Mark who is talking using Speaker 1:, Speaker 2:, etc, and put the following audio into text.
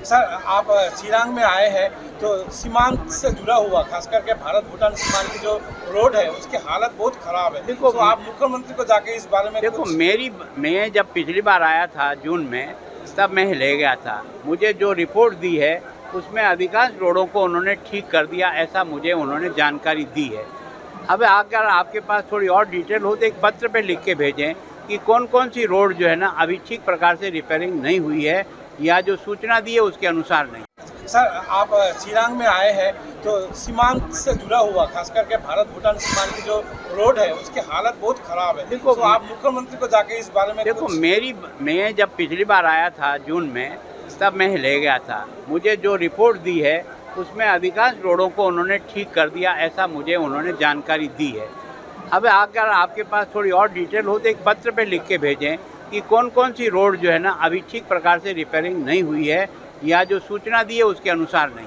Speaker 1: Sir, आप चिरांग में आए हैं तो सीमांत से जुड़ा हुआ खास करके भारत भूटान सीमांत की जो रोड है उसकी हालत बहुत खराब है।
Speaker 2: देखो,
Speaker 1: तो आप मुख्यमंत्री को जाके इस बारे में
Speaker 2: देखो
Speaker 1: कुछ
Speaker 2: मैं जब पिछली बार आया था जून में, तब मैं ले गया था। मुझे जो रिपोर्ट दी है उसमें अधिकांश रोडों को उन्होंने ठीक कर दिया, ऐसा मुझे उन्होंने जानकारी दी है। अब अगर आपके पास थोड़ी और डिटेल हो तो एक पत्र पे लिख के भेजें कि कौन कौन सी रोड जो है ना अभी ठीक प्रकार से रिपेयरिंग नहीं हुई है, या जो सूचना दी है उसके अनुसार नहीं।
Speaker 1: सर, आप चिरांग में आए हैं तो सीमांत से जुड़ा हुआ खास करके भारत भूटान सीमांत की जो रोड है उसकी हालत बहुत खराब है।
Speaker 2: देखो,
Speaker 1: तो आप मुख्यमंत्री को जाके इस बारे में
Speaker 2: देखो
Speaker 1: कुछ
Speaker 2: मैं जब पिछली बार आया था जून में, तब मैं ले गया था। मुझे जो रिपोर्ट दी है उसमें अधिकांश रोडों को उन्होंने ठीक कर दिया, ऐसा मुझे उन्होंने जानकारी दी है। अब अगर आपके पास थोड़ी और डिटेल हो तो एक पत्र पे लिख के भेजें कि कौन कौन सी रोड जो है ना अभी ठीक प्रकार से रिपेयरिंग नहीं हुई है, या जो सूचना दी है उसके अनुसार नहीं।